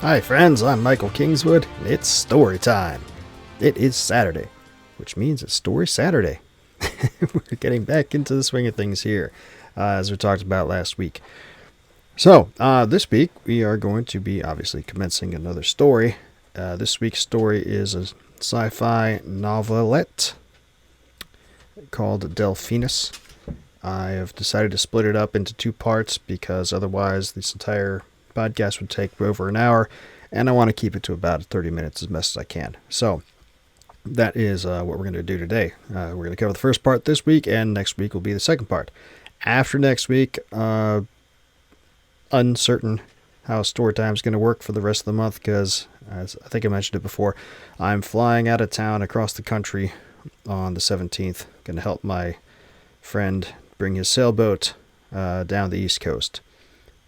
Hi friends, I'm Michael Kingswood, and it's story time. It is Saturday, which means it's Story Saturday. We're getting back into the swing of things here, as we talked about last week. So, this week we are going to be obviously commencing another story. This week's story is a sci-fi novelette called Delphinus. I have decided to split it up into two parts because otherwise this entire podcast would take over an hour, and I want to keep it to about 30 minutes as best as I can. So that is what we're going to do today. We're going to cover the first part this week, and next week will be the second part. After next week, uncertain how story time is going to work for the rest of the month because, as I think I mentioned it before, I'm flying out of town across the country on the 17th. Going to help my friend bring his sailboat down the East Coast.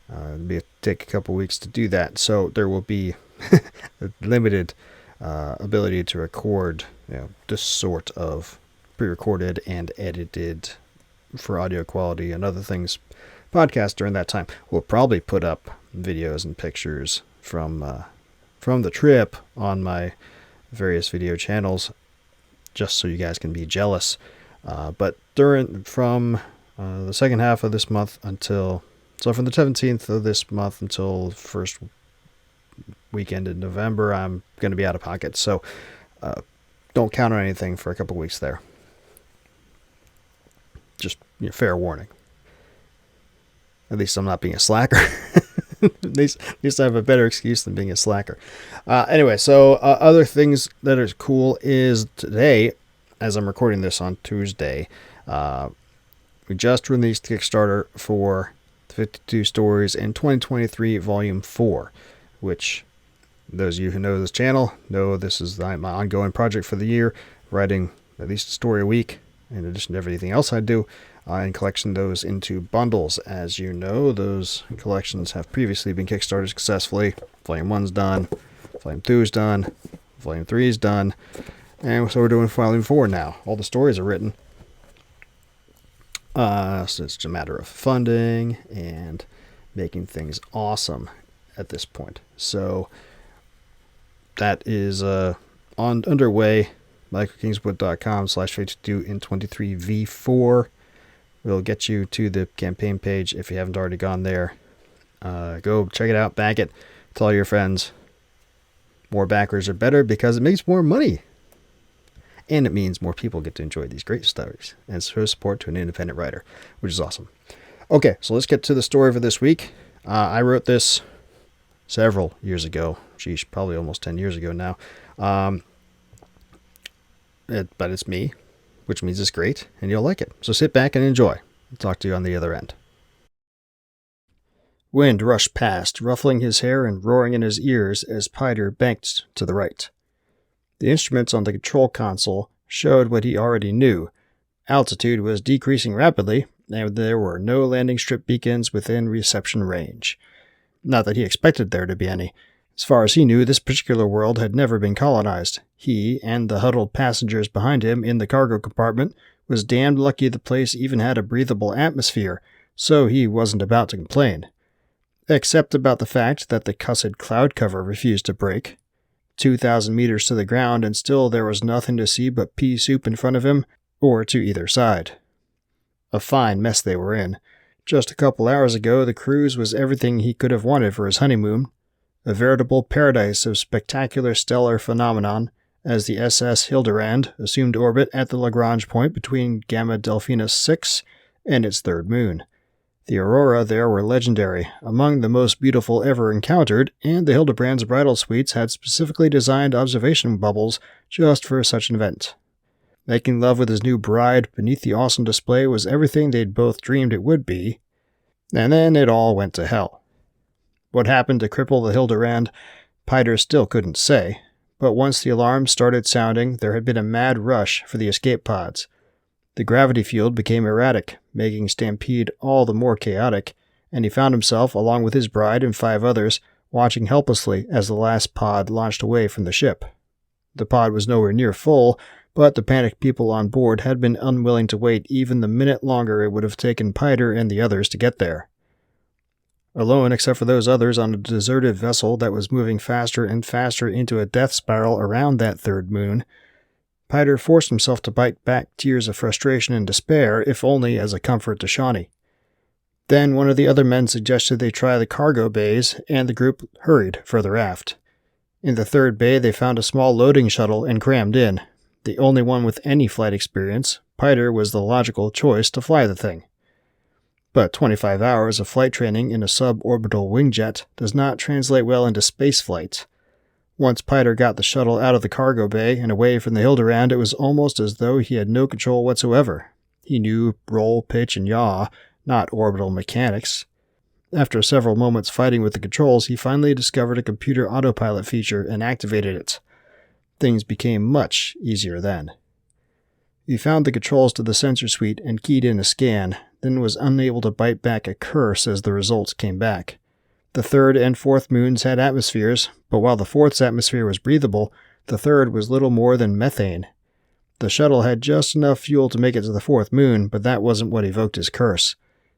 It'll take a couple weeks to do that, so there will be a limited ability to record this sort of pre-recorded and edited for audio quality and other things podcast during that time. We'll probably put up videos and pictures from the trip on my various video channels just so you guys can be jealous. But from the second half of this month from the 17th of this month until the first weekend in November, I'm going to be out of pocket. So don't count on anything for a couple weeks there. Just fair warning. At least I'm not being a slacker. At least I have a better excuse than being a slacker. Anyway, so other things that are cool is today, as I'm recording this on Tuesday, we just released Kickstarter for 52 Stories in 2023 Volume 4, which those of you who know this channel know this is my ongoing project for the year, writing at least a story a week, in addition to everything else I do, and collecting those into bundles. As you know, those collections have previously been Kickstarted successfully. Volume 1's done, Volume 2's done, Volume 3's done, and so we're doing Volume 4 now. All the stories are written. So it's just a matter of funding and making things awesome at this point. So that is underway. michaelkingswood.com/52 in 23v4 will get you to the campaign page if you haven't already gone there. Go check it out, back it, tell your friends. More backers are better because it makes more money. And it means more people get to enjoy these great stories and show support to an independent writer, which is awesome. Okay, so let's get to the story for this week. I wrote this several years ago. Geez, probably almost 10 years ago now. But it's me, which means it's great, and you'll like it. So sit back and enjoy. I'll talk to you on the other end. Wind rushed past, ruffling his hair and roaring in his ears as Piter banked to the right. The instruments on the control console showed what he already knew. Altitude was decreasing rapidly, and there were no landing strip beacons within reception range. Not that he expected there to be any. As far as he knew, this particular world had never been colonized. He, and the huddled passengers behind him in the cargo compartment, was damned lucky the place even had a breathable atmosphere, so he wasn't about to complain. Except about the fact that the cussed cloud cover refused to break. 2,000 meters to the ground, and still there was nothing to see but pea soup in front of him, or to either side. A fine mess they were in. Just a couple hours ago, the cruise was everything he could have wanted for his honeymoon. A veritable paradise of spectacular stellar phenomenon, as the SS Hildebrand assumed orbit at the Lagrange point between Gamma Delphinus 6 and its third moon. The aurora there were legendary, among the most beautiful ever encountered, and the Hildebrand's bridal suites had specifically designed observation bubbles just for such an event. Making love with his new bride beneath the awesome display was everything they'd both dreamed it would be, and then it all went to hell. What happened to cripple the Hildebrand, Piter still couldn't say, but once the alarms started sounding, there had been a mad rush for the escape pods. The gravity field became erratic, making Stampede all the more chaotic, and he found himself, along with his bride and 5 others, watching helplessly as the last pod launched away from the ship. The pod was nowhere near full, but the panicked people on board had been unwilling to wait even the minute longer it would have taken Piter and the others to get there. Alone except for those others on a deserted vessel that was moving faster and faster into a death spiral around that third moon, Piter forced himself to bite back tears of frustration and despair, if only as a comfort to Shawnee. Then one of the other men suggested they try the cargo bays, and the group hurried further aft. In the third bay they found a small loading shuttle and crammed in. The only one with any flight experience, Piter was the logical choice to fly the thing. But 25 hours of flight training in a suborbital wingjet does not translate well into space flight. Once Piter got the shuttle out of the cargo bay and away from the Hildebrand, it was almost as though he had no control whatsoever. He knew roll, pitch, and yaw, not orbital mechanics. After several moments fighting with the controls, he finally discovered a computer autopilot feature and activated it. Things became much easier then. He found the controls to the sensor suite and keyed in a scan, then was unable to bite back a curse as the results came back. The third and fourth moons had atmospheres, but while the fourth's atmosphere was breathable, the third was little more than methane. The shuttle had just enough fuel to make it to the fourth moon, but that wasn't what evoked his curse.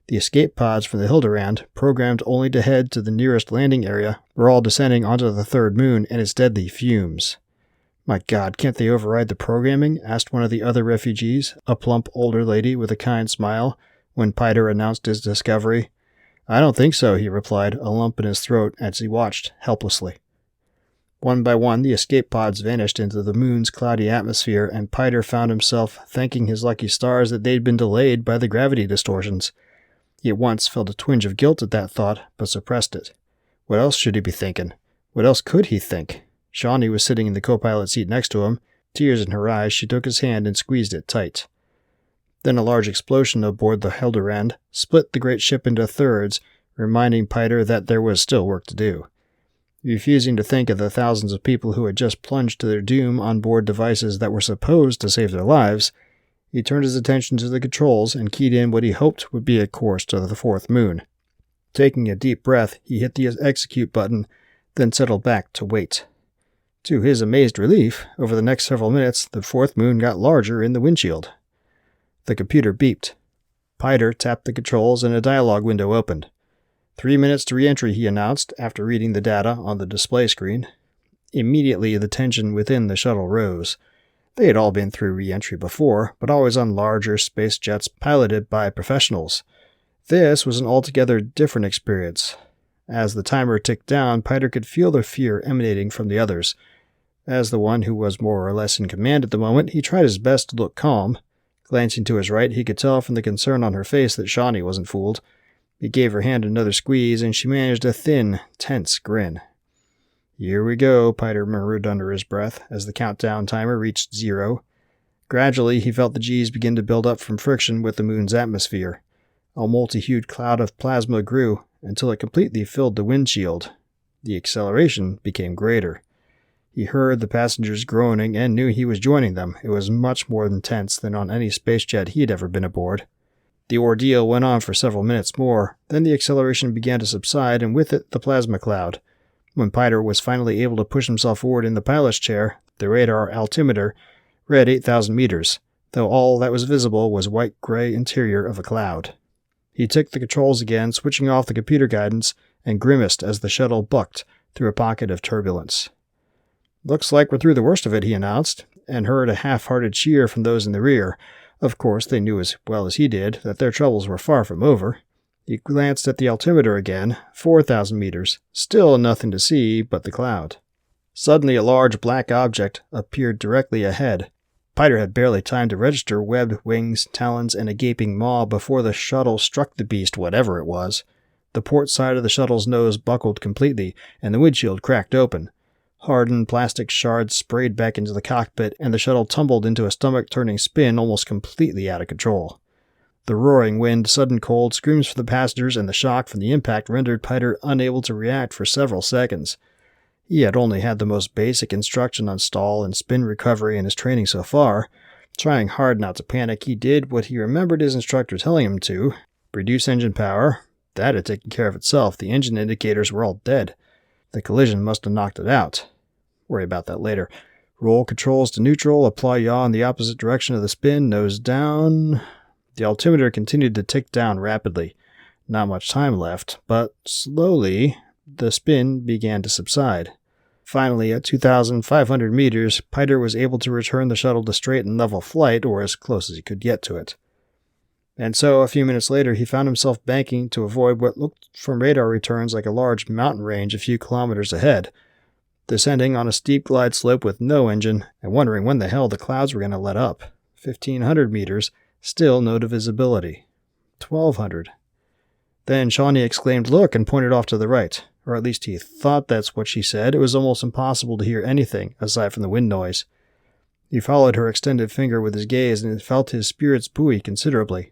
The escape pods from the Hildebrand, programmed only to head to the nearest landing area, were all descending onto the third moon and its deadly fumes. "My God, can't they override the programming?" asked one of the other refugees, a plump older lady with a kind smile, when Piter announced his discovery. "I don't think so," he replied, a lump in his throat as he watched helplessly. One by one, the escape pods vanished into the moon's cloudy atmosphere, and Piter found himself thanking his lucky stars that they'd been delayed by the gravity distortions. He at once felt a twinge of guilt at that thought, but suppressed it. What else should he be thinking? What else could he think? Shawnee was sitting in the co-pilot seat next to him. Tears in her eyes, she took his hand and squeezed it tight. Then a large explosion aboard the Hildebrand split the great ship into thirds, reminding Piter that there was still work to do. Refusing to think of the thousands of people who had just plunged to their doom on board devices that were supposed to save their lives, he turned his attention to the controls and keyed in what he hoped would be a course to the fourth moon. Taking a deep breath, he hit the execute button, then settled back to wait. To his amazed relief, over the next several minutes, the fourth moon got larger in the windshield. The computer beeped. Piter tapped the controls and a dialog window opened. 3 minutes to re-entry, he announced, after reading the data on the display screen. Immediately, the tension within the shuttle rose. They had all been through re-entry before, but always on larger space jets piloted by professionals. This was an altogether different experience. As the timer ticked down, Piter could feel the fear emanating from the others. As the one who was more or less in command at the moment, he tried his best to look calm. Glancing to his right, he could tell from the concern on her face that Shawnee wasn't fooled. He gave her hand another squeeze, and she managed a thin, tense grin. "Here we go," Piter murmured under his breath as the countdown timer reached 0. Gradually, he felt the G's begin to build up from friction with the moon's atmosphere. A multi-hued cloud of plasma grew until it completely filled the windshield. The acceleration became greater. He heard the passengers groaning and knew he was joining them. It was much more intense than on any space jet he had ever been aboard. The ordeal went on for several minutes more, then the acceleration began to subside, and with it the plasma cloud. When Piter was finally able to push himself forward in the pilot's chair, the radar altimeter read 8,000 meters, though all that was visible was white-gray interior of a cloud. He took the controls again, switching off the computer guidance, and grimaced as the shuttle bucked through a pocket of turbulence. "Looks like we're through the worst of it," he announced, and heard a half-hearted cheer from those in the rear. Of course, they knew as well as he did that their troubles were far from over. He glanced at the altimeter again, 4,000 meters, still nothing to see but the cloud. Suddenly a large black object appeared directly ahead. Piter had barely time to register webbed wings, talons, and a gaping maw before the shuttle struck the beast, whatever it was. The port side of the shuttle's nose buckled completely, and the windshield cracked open. Hardened plastic shards sprayed back into the cockpit, and the shuttle tumbled into a stomach-turning spin almost completely out of control. The roaring wind, sudden cold, screams from the passengers, and the shock from the impact rendered Piter unable to react for several seconds. He had only had the most basic instruction on stall and spin recovery in his training so far. Trying hard not to panic, he did what he remembered his instructor telling him to. Reduce engine power. That had taken care of itself. The engine indicators were all dead. The collision must have knocked it out. Worry about that later. Roll controls to neutral, apply yaw in the opposite direction of the spin, nose down. The altimeter continued to tick down rapidly. not much time left, but slowly the spin began to subside. Finally, at 2,500 meters, Piter was able to return the shuttle to straight and level flight, or as close as he could get to it. And so, a few minutes later, he found himself banking to avoid what looked from radar returns like a large mountain range a few kilometers ahead, descending on a steep glide slope with no engine, and wondering when the hell the clouds were going to let up. 1,500 meters, still no visibility. 1,200. Then Shawnee exclaimed, "Look," and pointed off to the right. Or at least he thought that's what she said. It was almost impossible to hear anything aside from the wind noise. He followed her extended finger with his gaze and felt his spirits buoy considerably.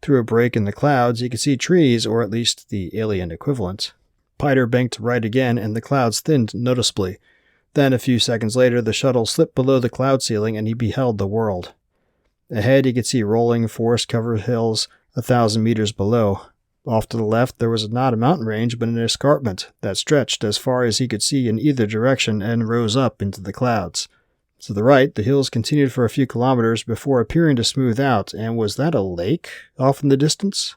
Through a break in the clouds, he could see trees, or at least the alien equivalent. Piter banked right again, and the clouds thinned noticeably. Then, a few seconds later, the shuttle slipped below the cloud ceiling, and he beheld the world. Ahead, he could see rolling, forest-covered hills 1,000 meters below. Off to the left, there was not a mountain range, but an escarpment that stretched as far as he could see in either direction and rose up into the clouds. To the right, the hills continued for a few kilometers before appearing to smooth out, and was that a lake off in the distance?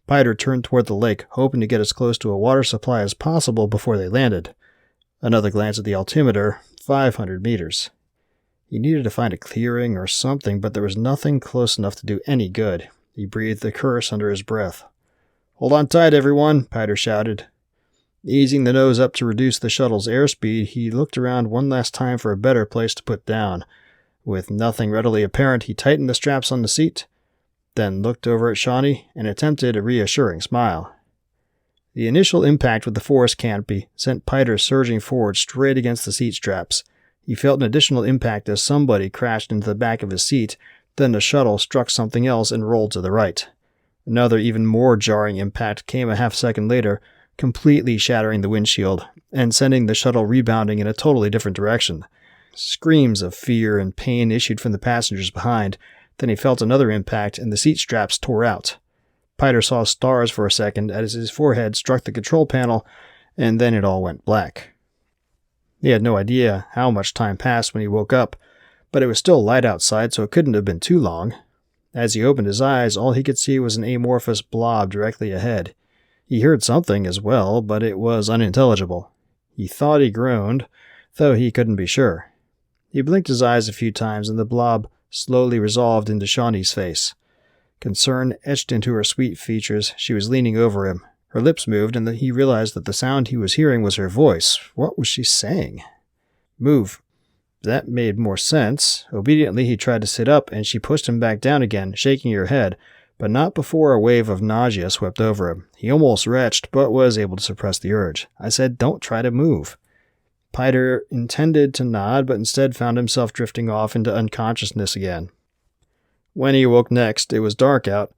Piter turned toward the lake, hoping to get as close to a water supply as possible before they landed. Another glance at the altimeter, 500 meters. He needed to find a clearing or something, but there was nothing close enough to do any good. He breathed a curse under his breath. "Hold on tight, everyone," Piter shouted. Easing the nose up to reduce the shuttle's airspeed, he looked around one last time for a better place to put down. With nothing readily apparent, he tightened the straps on the seat, then looked over at Shawnee and attempted a reassuring smile. The initial impact with the forest canopy sent Piter surging forward straight against the seat straps. He felt an additional impact as somebody crashed into the back of his seat, then the shuttle struck something else and rolled to the right. Another even more jarring impact came a half-second later, completely shattering the windshield and sending the shuttle rebounding in a totally different direction. Screams of fear and pain issued from the passengers behind. Then he felt another impact and the seat straps tore out. Piter saw stars for a second as his forehead struck the control panel, and then it all went black. He had no idea how much time passed when he woke up, but it was still light outside, so it couldn't have been too long. As he opened his eyes, all he could see was an amorphous blob directly ahead. He heard something as well, but it was unintelligible. He thought he groaned, though he couldn't be sure. He blinked his eyes a few times, and the blob slowly resolved into Shawnee's face. Concern etched into her sweet features. She was leaning over him. Her lips moved, and he realized that the sound he was hearing was her voice. What was she saying? "Move." That made more sense. Obediently, he tried to sit up, and she pushed him back down again, shaking her head, but not before a wave of nausea swept over him. He almost retched, but was able to suppress the urge. "I said, don't try to move." Piter intended to nod, but instead found himself drifting off into unconsciousness again. When he woke next, it was dark out,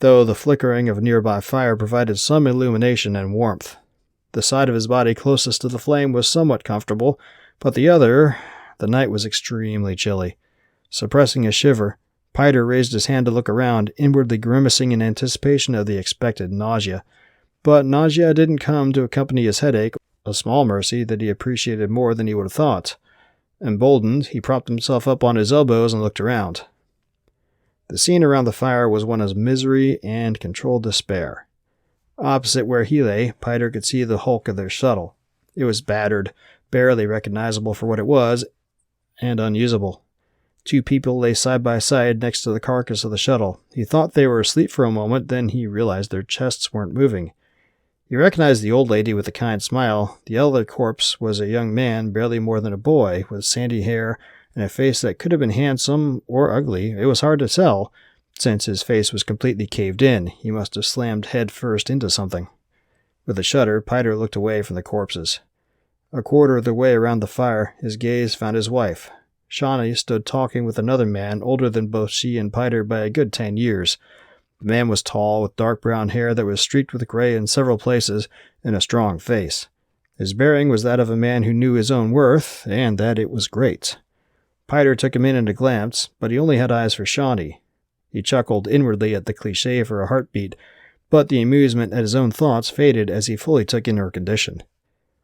though the flickering of a nearby fire provided some illumination and warmth. The side of his body closest to the flame was somewhat comfortable, but the night was extremely chilly. Suppressing a shiver, Piter raised his hand to look around, inwardly grimacing in anticipation of the expected nausea. But nausea didn't come to accompany his headache, a small mercy that he appreciated more than he would have thought. Emboldened, he propped himself up on his elbows and looked around. The scene around the fire was one of misery and controlled despair. Opposite where he lay, Piter could see the hulk of their shuttle. It was battered, barely recognizable for what it was, and unusable. Two people lay side by side next to the carcass of the shuttle. He thought they were asleep for a moment, then he realized their chests weren't moving. He recognized the old lady with a kind smile. The other corpse was a young man, barely more than a boy, with sandy hair and a face that could have been handsome or ugly. It was hard to tell, since his face was completely caved in. He must have slammed head first into something. With a shudder, Piter looked away from the corpses. A quarter of the way around the fire, his gaze found his wife. Shawnee stood talking with another man, older than both she and Piter by a good 10 years. The man was tall, with dark brown hair that was streaked with gray in several places, and a strong face. His bearing was that of a man who knew his own worth, and that it was great. Piter took him in at a glance, but he only had eyes for Shawnee. He chuckled inwardly at the cliché for a heartbeat, but the amusement at his own thoughts faded as he fully took in her condition.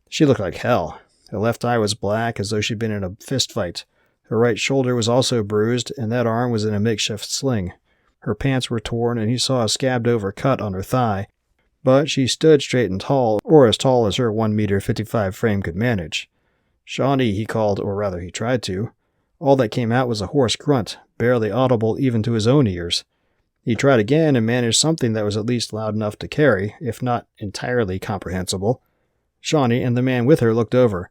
She looked like hell. Her left eye was black, as though she'd been in a fist fight. Her right shoulder was also bruised, and that arm was in a makeshift sling. Her pants were torn, and he saw a scabbed-over cut on her thigh, but she stood straight and tall, or as tall as her 1 meter 55 frame could manage. "Shawnee," he called, or rather he tried to. All that came out was a hoarse grunt, barely audible even to his own ears. He tried again and managed something that was at least loud enough to carry, if not entirely comprehensible. Shawnee and the man with her looked over.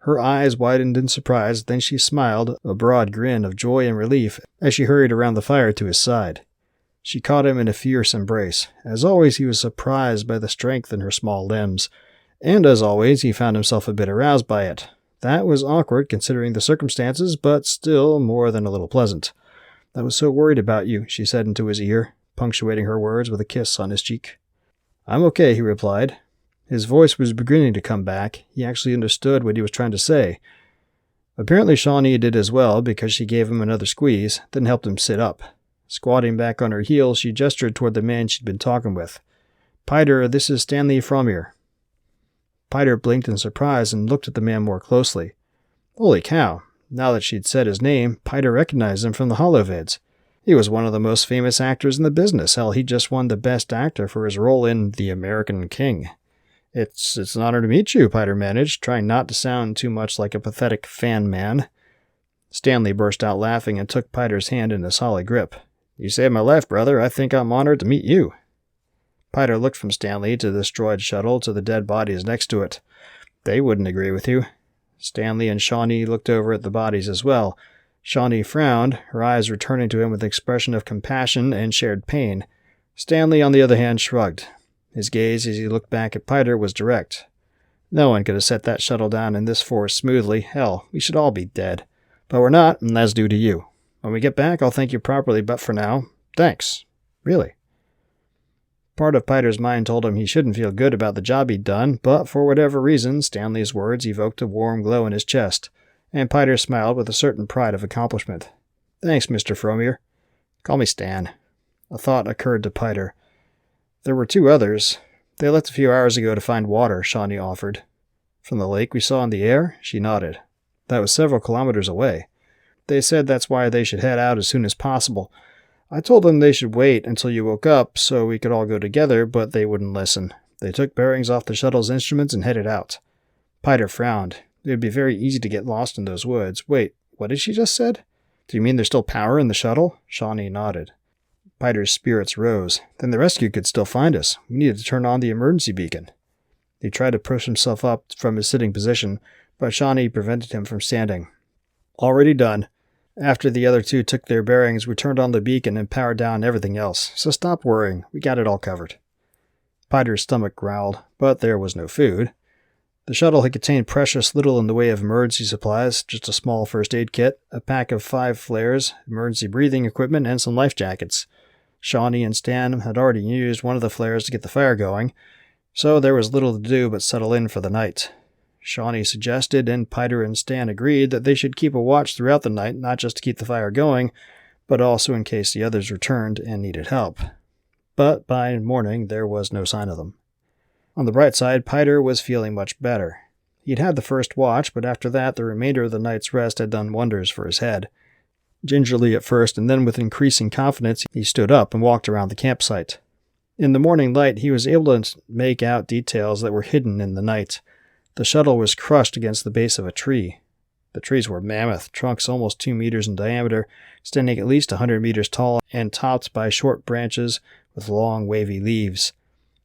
Her eyes widened in surprise, then she smiled, a broad grin of joy and relief, as she hurried around the fire to his side. She caught him in a fierce embrace. As always, he was surprised by the strength in her small limbs, and as always, he found himself a bit aroused by it. That was awkward considering the circumstances, but still more than a little pleasant. "I was so worried about you," she said into his ear, punctuating her words with a kiss on his cheek. "I'm okay," he replied. His voice was beginning to come back. He actually understood what he was trying to say. Apparently Shawnee did as well, because she gave him another squeeze, then helped him sit up. Squatting back on her heels, she gestured toward the man she'd been talking with. "Piter, this is Stanley Fromere." Piter blinked in surprise and looked at the man more closely. Holy cow! Now that she'd said his name, Piter recognized him from the holovids. He was one of the most famous actors in the business. Hell, he just won the Best Actor for his role in The American King. It's an honor to meet you," Piter managed, trying not to sound too much like a pathetic fan man. Stanley burst out laughing and took Piter's hand in a solid grip. "You saved my life, brother. I think I'm honored to meet you." Piter looked from Stanley to the destroyed shuttle to the dead bodies next to it. "They wouldn't agree with you." Stanley and Shawnee looked over at the bodies as well. Shawnee frowned, her eyes returning to him with an expression of compassion and shared pain. Stanley, on the other hand, shrugged. His gaze as he looked back at Piter was direct. No one could have set that shuttle down in this force smoothly. Hell, we should all be dead. But we're not, and that's due to you. When we get back, I'll thank you properly, but for now, thanks. Really. Part of Piter's mind told him he shouldn't feel good about the job he'd done, but for whatever reason, Stanley's words evoked a warm glow in his chest, and Piter smiled with a certain pride of accomplishment. "Thanks, Mr. Fromere. Call me Stan." A thought occurred to Piter. "There were 2 others. They left a few hours ago to find water," Shawnee offered. "From the lake we saw in the air?" She nodded. "That was several kilometers away. They said that's why they should head out as soon as possible. I told them they should wait until you woke up so we could all go together, but they wouldn't listen. They took bearings off the shuttle's instruments and headed out." Piter frowned. It would be very easy to get lost in those woods. "Wait, what did she just said? Do you mean there's still power in the shuttle?" Shawnee nodded. Piter's spirits rose. "Then the rescue could still find us. We needed to turn on the emergency beacon." He tried to push himself up from his sitting position, but Shawnee prevented him from standing. "Already done. After the other 2 took their bearings, we turned on the beacon and powered down everything else, so stop worrying. We got it all covered." Piter's stomach growled, but there was no food. The shuttle had contained precious little in the way of emergency supplies, just a small first aid kit, a pack of 5 flares, emergency breathing equipment, and some life jackets. Shawnee and Stan had already used one of the flares to get the fire going, so there was little to do but settle in for the night. Shawnee suggested, and Piter and Stan agreed, that they should keep a watch throughout the night, not just to keep the fire going, but also in case the others returned and needed help. But by morning there was no sign of them. On the bright side, Piter was feeling much better. He'd had the first watch, but after that the remainder of the night's rest had done wonders for his head. Gingerly at first, and then with increasing confidence, he stood up and walked around the campsite. In the morning light, he was able to make out details that were hidden in the night. The shuttle was crushed against the base of a tree. The trees were mammoth, trunks almost 2 meters in diameter, standing at least 100 meters tall, and topped by short branches with long, wavy leaves.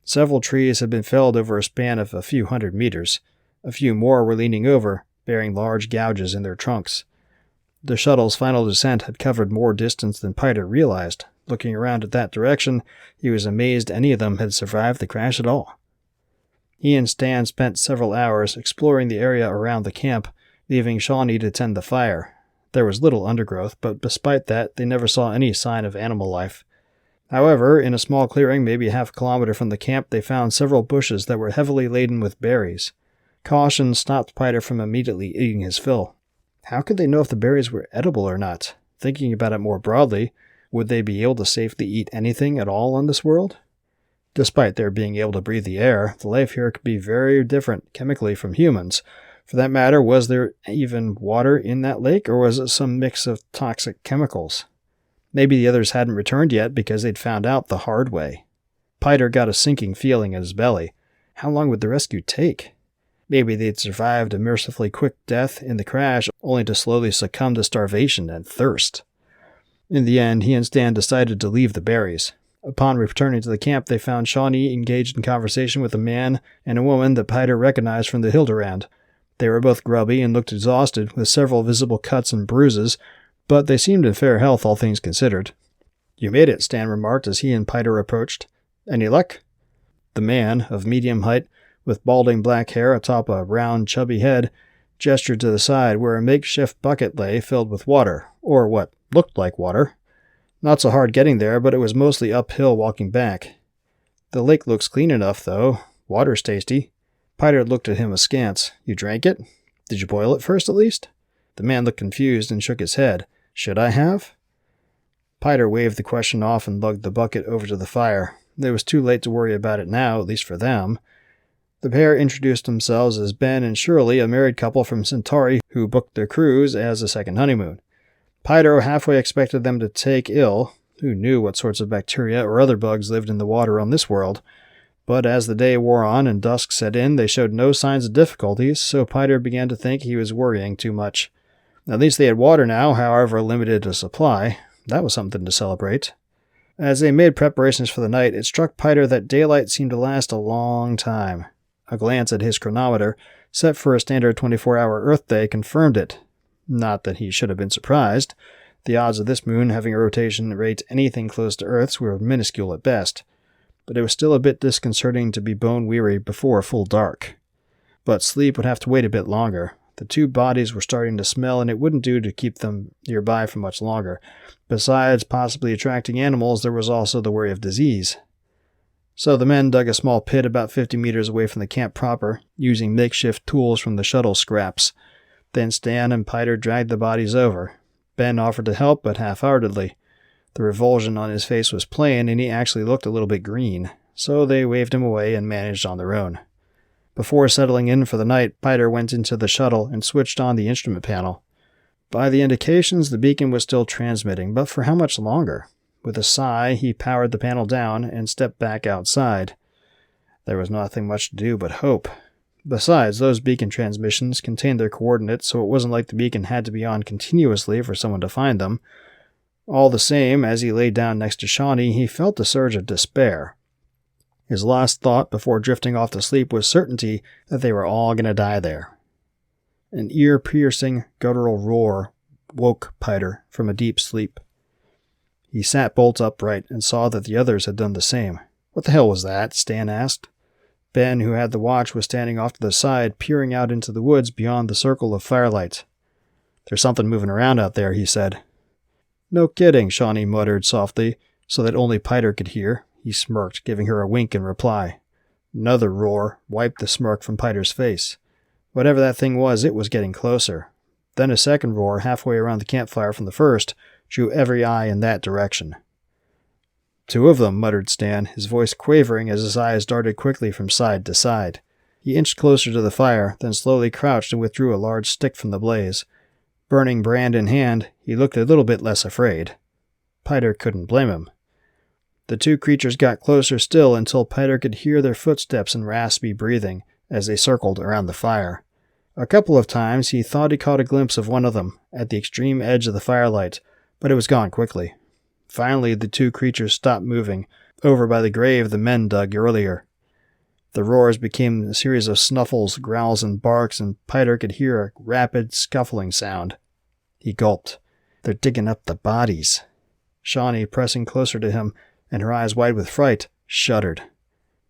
Several trees had been felled over a span of a few 100 meters. A few more were leaning over, bearing large gouges in their trunks. The shuttle's final descent had covered more distance than Piter realized. Looking around at that direction, he was amazed any of them had survived the crash at all. He and Stan spent several hours exploring the area around the camp, leaving Shawnee to tend the fire. There was little undergrowth, but despite that, they never saw any sign of animal life. However, in a small clearing maybe half a kilometer from the camp, they found several bushes that were heavily laden with berries. Caution stopped Piter from immediately eating his fill. How could they know if the berries were edible or not? Thinking about it more broadly, would they be able to safely eat anything at all on this world? Despite their being able to breathe the air, the life here could be very different chemically from humans. For that matter, was there even water in that lake, or was it some mix of toxic chemicals? Maybe the others hadn't returned yet because they'd found out the hard way. Piter got a sinking feeling in his belly. How long would the rescue take? Maybe they'd survived a mercifully quick death in the crash, only to slowly succumb to starvation and thirst. In the end, he and Stan decided to leave the berries. Upon returning to the camp, they found Shawnee engaged in conversation with a man and a woman that Piter recognized from the Hilderand. They were both grubby and looked exhausted, with several visible cuts and bruises, but they seemed in fair health, all things considered. "You made it," Stan remarked as he and Piter approached. "Any luck?" The man, of medium height, with balding black hair atop a round, chubby head, gestured to the side where a makeshift bucket lay filled with water, or what looked like water. Not so hard getting there, but it was mostly uphill walking back. "The lake looks clean enough, though. Water's tasty." Piter looked at him askance. "You drank it? Did you boil it first, at least?" The man looked confused and shook his head. "Should I have?" Piter waved the question off and lugged the bucket over to the fire. It was too late to worry about it now, at least for them. The pair introduced themselves as Ben and Shirley, a married couple from Centauri who booked their cruise as a second honeymoon. Piter halfway expected them to take ill. Who knew what sorts of bacteria or other bugs lived in the water on this world? But as the day wore on and dusk set in, they showed no signs of difficulties, so Piter began to think he was worrying too much. At least they had water now, however limited a supply. That was something to celebrate. As they made preparations for the night, it struck Piter that daylight seemed to last a long time. A glance at his chronometer, set for a standard 24-hour Earth day, confirmed it. Not that he should have been surprised. The odds of this moon having a rotation rate anything close to Earth's were minuscule at best. But it was still a bit disconcerting to be bone-weary before full dark. But sleep would have to wait a bit longer. The two bodies were starting to smell, and it wouldn't do to keep them nearby for much longer. Besides possibly attracting animals, there was also the worry of disease. So the men dug a small pit about 50 meters away from the camp proper, using makeshift tools from the shuttle scraps. Then Stan and Piter dragged the bodies over. Ben offered to help, but half-heartedly. The revulsion on his face was plain, and he actually looked a little bit green, so they waved him away and managed on their own. Before settling in for the night, Piter went into the shuttle and switched on the instrument panel. By the indications, the beacon was still transmitting, but for how much longer? With a sigh, he powered the panel down and stepped back outside. There was nothing much to do but hope. Besides, those beacon transmissions contained their coordinates, so it wasn't like the beacon had to be on continuously for someone to find them. All the same, as he lay down next to Shawnee, he felt a surge of despair. His last thought before drifting off to sleep was certainty that they were all going to die there. An ear-piercing, guttural roar woke Piter from a deep sleep. He sat bolt upright and saw that the others had done the same. "What the hell was that?" Stan asked. Ben, who had the watch, was standing off to the side, peering out into the woods beyond the circle of firelight. "There's something moving around out there," he said. "No kidding," Shawnee muttered softly, so that only Piter could hear. He smirked, giving her a wink in reply. Another roar wiped the smirk from Piter's face. Whatever that thing was, it was getting closer. Then a second roar, halfway around the campfire from the first, drew every eye in that direction. "Two of them," muttered Stan, his voice quavering as his eyes darted quickly from side to side. He inched closer to the fire, then slowly crouched and withdrew a large stick from the blaze. Burning brand in hand, he looked a little bit less afraid. Piter couldn't blame him. The two creatures got closer still until Piter could hear their footsteps and raspy breathing as they circled around the fire. A couple of times he thought he caught a glimpse of one of them at the extreme edge of the firelight, but it was gone quickly. Finally, the two creatures stopped moving, over by the grave the men dug earlier. The roars became a series of snuffles, growls, and barks, and Piter could hear a rapid, scuffling sound. He gulped. "They're digging up the bodies." Shawnee, pressing closer to him, and her eyes wide with fright, shuddered.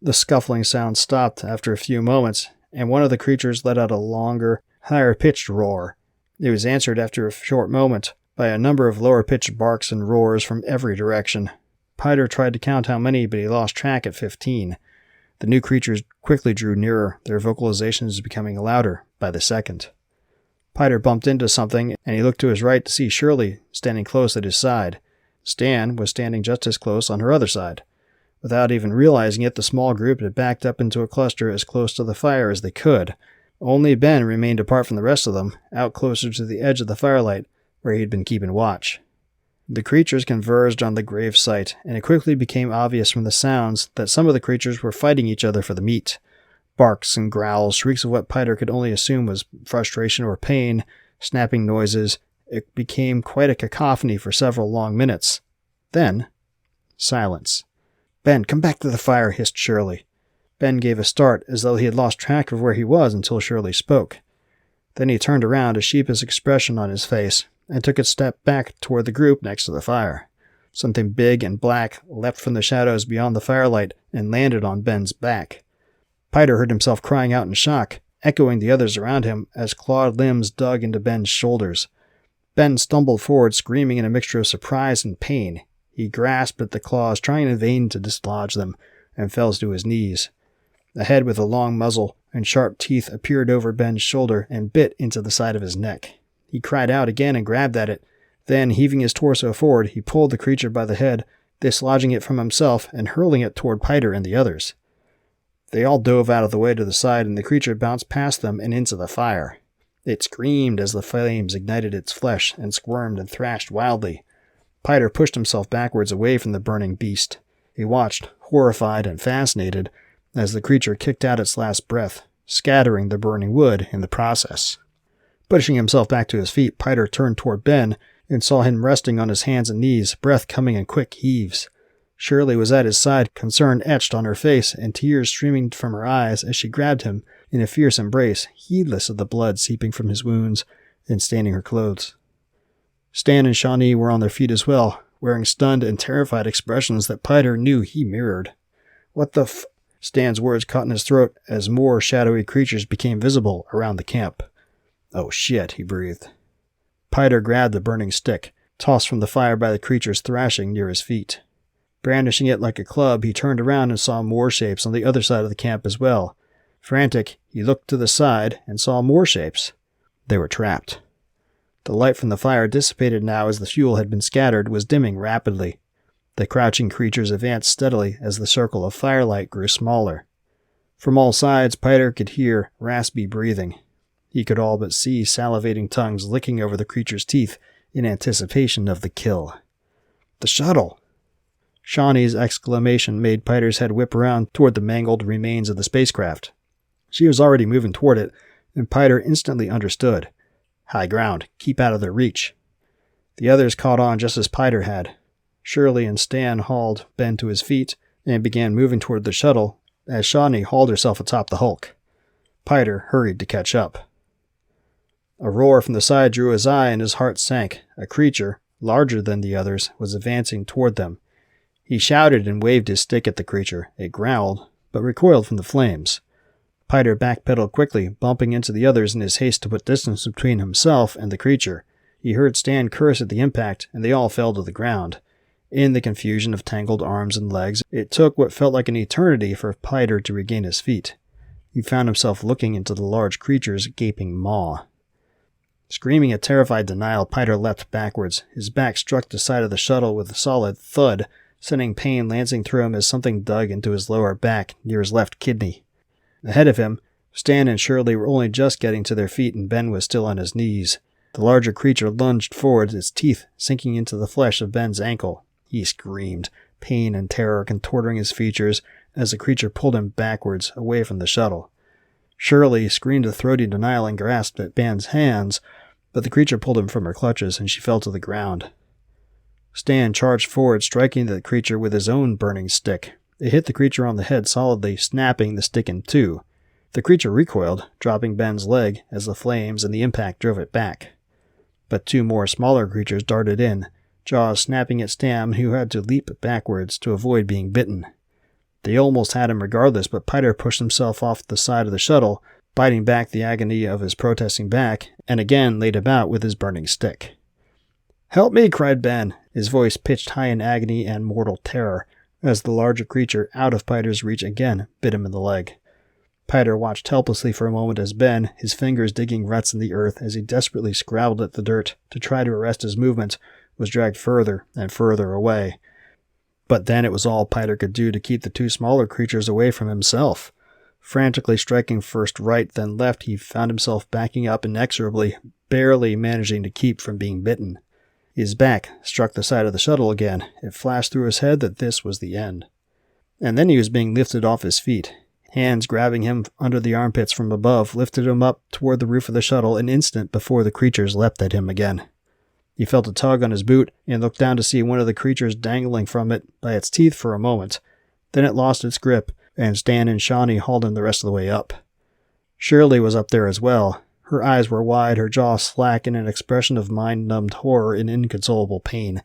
The scuffling sound stopped after a few moments, and one of the creatures let out a longer, higher-pitched roar. It was answered after a short moment by a number of lower-pitched barks and roars from every direction. Piter tried to count how many, but he lost track at 15. The new creatures quickly drew nearer, their vocalizations becoming louder by the second. Piter bumped into something, and he looked to his right to see Shirley standing close at his side. Stan was standing just as close on her other side. Without even realizing it, the small group had backed up into a cluster as close to the fire as they could. Only Ben remained apart from the rest of them, out closer to the edge of the firelight, where he had been keeping watch. The creatures converged on the grave site, and it quickly became obvious from the sounds that some of the creatures were fighting each other for the meat. Barks and growls, shrieks of what Piter could only assume was frustration or pain, snapping noises. It became quite a cacophony for several long minutes. Then, silence. "Ben, come back to the fire," hissed Shirley. Ben gave a start, as though he had lost track of where he was until Shirley spoke. Then he turned around, a sheepish expression on his face, and took a step back toward the group next to the fire. Something big and black leapt from the shadows beyond the firelight and landed on Ben's back. Piter heard himself crying out in shock, echoing the others around him as clawed limbs dug into Ben's shoulders. Ben stumbled forward, screaming in a mixture of surprise and pain. He grasped at the claws, trying in vain to dislodge them, and fell to his knees. A head with a long muzzle and sharp teeth appeared over Ben's shoulder and bit into the side of his neck. He cried out again and grabbed at it. Then, heaving his torso forward, he pulled the creature by the head, dislodging it from himself and hurling it toward Piter and the others. They all dove out of the way to the side, and the creature bounced past them and into the fire. It screamed as the flames ignited its flesh and squirmed and thrashed wildly. Piter pushed himself backwards away from the burning beast. He watched, horrified and fascinated, as the creature kicked out its last breath, scattering the burning wood in the process. Pushing himself back to his feet, Piter turned toward Ben and saw him resting on his hands and knees, breath coming in quick heaves. Shirley was at his side, concern etched on her face and tears streaming from her eyes as she grabbed him in a fierce embrace, heedless of the blood seeping from his wounds and staining her clothes. Stan and Shawnee were on their feet as well, wearing stunned and terrified expressions that Piter knew he mirrored. "What the f—" Stan's words caught in his throat as more shadowy creatures became visible around the camp. "Oh shit," he breathed. Piter grabbed the burning stick, tossed from the fire by the creatures thrashing near his feet. Brandishing it like a club, he turned around and saw more shapes on the other side of the camp as well. Frantic, he looked to the side and saw more shapes. They were trapped. The light from the fire, dissipated now as the fuel had been scattered, was dimming rapidly. The crouching creatures advanced steadily as the circle of firelight grew smaller. From all sides, Piter could hear raspy breathing. He could all but see salivating tongues licking over the creature's teeth in anticipation of the kill. "The shuttle!" Shawnee's exclamation made Piter's head whip around toward the mangled remains of the spacecraft. She was already moving toward it, and Piter instantly understood. High ground, keep out of their reach. The others caught on just as Piter had. Shirley and Stan hauled Ben to his feet and began moving toward the shuttle as Shawnee hauled herself atop the hulk. Piter hurried to catch up. A roar from the side drew his eye and his heart sank. A creature, larger than the others, was advancing toward them. He shouted and waved his stick at the creature. It growled, but recoiled from the flames. Piter backpedaled quickly, bumping into the others in his haste to put distance between himself and the creature. He heard Stan curse at the impact, and they all fell to the ground. In the confusion of tangled arms and legs, it took what felt like an eternity for Piter to regain his feet. He found himself looking into the large creature's gaping maw. Screaming a terrified denial, Piter leapt backwards. His back struck the side of the shuttle with a solid thud, sending pain lancing through him as something dug into his lower back near his left kidney. Ahead of him, Stan and Shirley were only just getting to their feet, and Ben was still on his knees. The larger creature lunged forward, its teeth sinking into the flesh of Ben's ankle. He screamed, pain and terror contorting his features as the creature pulled him backwards, away from the shuttle. Shirley screamed a throaty denial and grasped at Ben's hands, but the creature pulled him from her clutches, and she fell to the ground. Stan charged forward, striking the creature with his own burning stick. It hit the creature on the head solidly, snapping the stick in two. The creature recoiled, dropping Ben's leg as the flames and the impact drove it back. But two more smaller creatures darted in, jaws snapping at Stan, who had to leap backwards to avoid being bitten. They almost had him regardless, but Piter pushed himself off the side of the shuttle, biting back the agony of his protesting back, and again laid about with his burning stick. "Help me!" cried Ben, his voice pitched high in agony and mortal terror, as the larger creature, out of Piter's reach again, bit him in the leg. Piter watched helplessly for a moment as Ben, his fingers digging ruts in the earth as he desperately scrabbled at the dirt to try to arrest his movement, was dragged further and further away. But then it was all Piter could do to keep the two smaller creatures away from himself. Frantically striking first right, then left, he found himself backing up inexorably, barely managing to keep from being bitten. His back struck the side of the shuttle again. It flashed through his head that this was the end. And then he was being lifted off his feet. Hands grabbing him under the armpits from above lifted him up toward the roof of the shuttle an instant before the creatures leapt at him again. He felt a tug on his boot and looked down to see one of the creatures dangling from it by its teeth for a moment. Then it lost its grip, and Stan and Shawnee hauled him the rest of the way up. Shirley was up there as well. Her eyes were wide, her jaw slack in an expression of mind-numbed horror and inconsolable pain.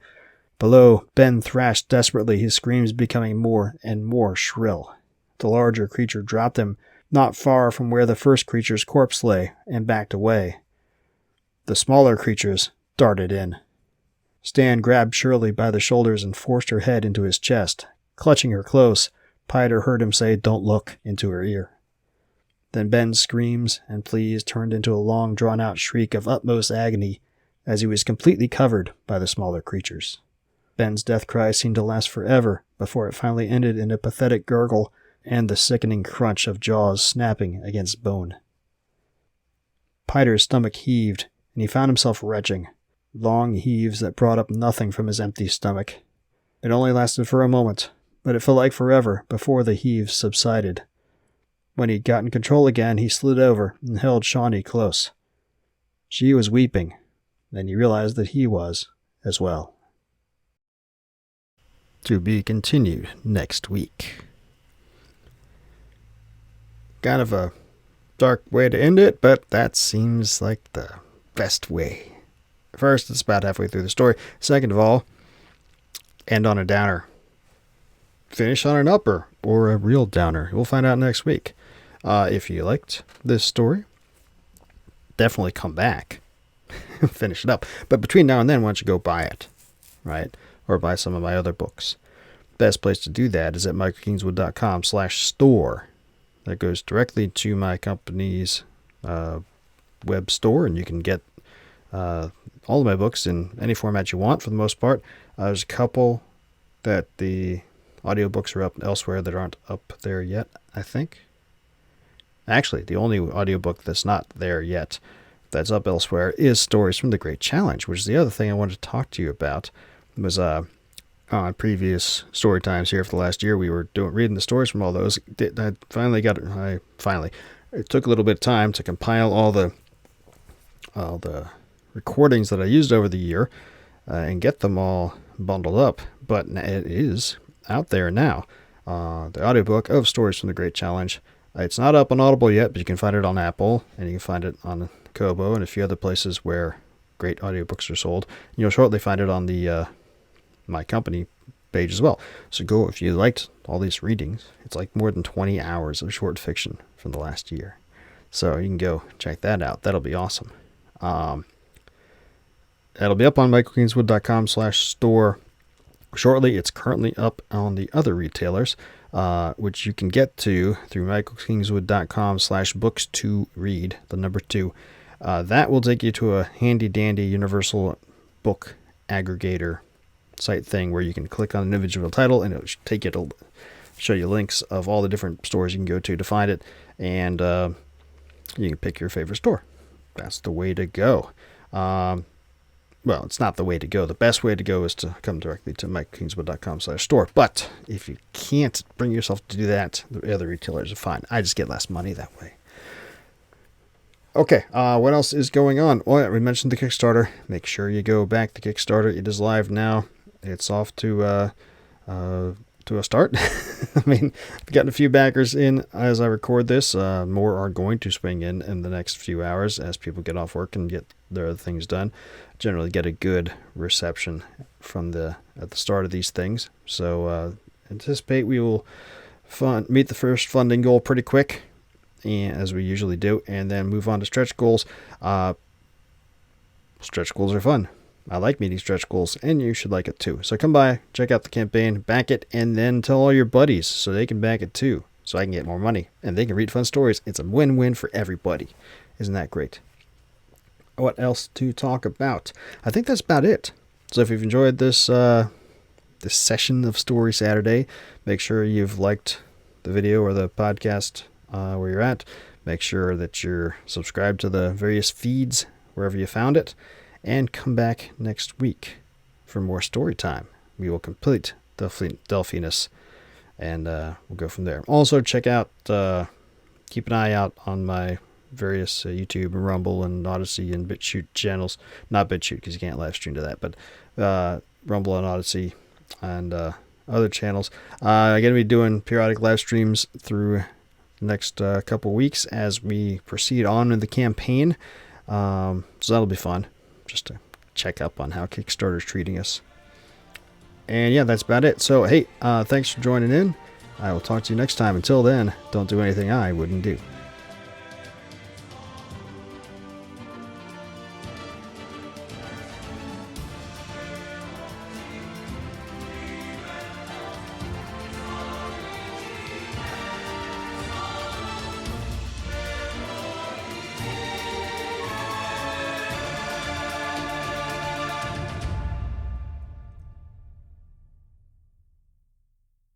Below, Ben thrashed desperately, his screams becoming more and more shrill. The larger creature dropped him, not far from where the first creature's corpse lay, and backed away. The smaller creatures darted in. Stan grabbed Shirley by the shoulders and forced her head into his chest. Clutching her close, Piter heard him say, "Don't look," into her ear. Then Ben's screams and pleas turned into a long, drawn-out shriek of utmost agony as he was completely covered by the smaller creatures. Ben's death cry seemed to last forever before it finally ended in a pathetic gurgle and the sickening crunch of jaws snapping against bone. Piter's stomach heaved, and he found himself retching. Long heaves that brought up nothing from his empty stomach. It only lasted for a moment, but it felt like forever before the heaves subsided. When he'd gotten control again, he slid over and held Shawnee close. She was weeping, then he realized that he was as well. To be continued next week. Kind of a dark way to end it, but that seems like the best way. First, it's about halfway through the story. Second of all, end on a downer. Finish on an upper or a real downer. We'll find out next week. If you liked this story, definitely come back. Finish it up. But between now and then, why don't you go buy it, right? Or buy some of my other books. Best place to do that is at michaelkingswood.com/store. That goes directly to my company's web store, and you can get all of my books in any format you want for the most part. There's a couple that the audiobooks are up elsewhere that aren't up there yet, I think. Actually, the only audiobook that's not there yet that's up elsewhere is Stories from the Great Challenge, which is the other thing I wanted to talk to you about. It was on previous story times here for the last year, we were reading the stories from all those. It took a little bit of time to compile all the recordings that I used over the year and get them all bundled up, but it is out there now. The audiobook of Stories from the Great Challenge. It's not up on Audible yet, but you can find it on Apple, and you can find it on Kobo and a few other places where great audiobooks are sold. You'll shortly find it on the my company page as well. So go, if you liked all these readings. It's like more than 20 hours of short fiction from the last year. So you can go check that out. That'll be awesome. That'll be up on michaelkingswood.com/store shortly. It's currently up on the other retailers, which you can get to through michaelkingswood.com/books2read, the number 2. That will take you to a handy dandy universal book aggregator site thing where you can click on an individual title and it'll take you to show you links of all the different stores you can go to find it, and you can pick your favorite store. That's the way to go. Well, it's not the way to go. The best way to go is to come directly to michaelkingswood.com/store. But if you can't bring yourself to do that, the other retailers are fine. I just get less money that way. Okay, what else is going on? Well, we mentioned the Kickstarter. Make sure you go back to Kickstarter. It is live now. It's off to a start. I mean, I've gotten a few backers in as I record this. More are going to swing in the next few hours as people get off work and get their other things done. Generally get a good reception from at the start of these things. So anticipate we will meet the first funding goal pretty quick, as we usually do, and then move on to stretch goals. Stretch goals are fun. I like meeting stretch goals, and you should like it too. So come by, check out the campaign, back it, and then tell all your buddies so they can back it too, so I can get more money, and they can read fun stories. It's a win-win for everybody. Isn't that great? What else to talk about? I think that's about it. So if you've enjoyed this session of Story Saturday, make sure you've liked the video or the podcast where you're at. Make sure that you're subscribed to the various feeds wherever you found it, and come back next week. for more story time. We will complete Delphinus, and we'll go from there. Also, check out, keep an eye out on my various YouTube and Rumble and Odyssey and BitChute channels. Not BitChute because you can't live stream to that, but Rumble and Odyssey and other channels. I'm going to be doing periodic live streams through the next couple weeks as we proceed on in the campaign. So that'll be fun, just to check up on how Kickstarter's treating us. And yeah, that's about it. So hey, thanks for joining in. I will talk to you next time. Until then, don't do anything I wouldn't do.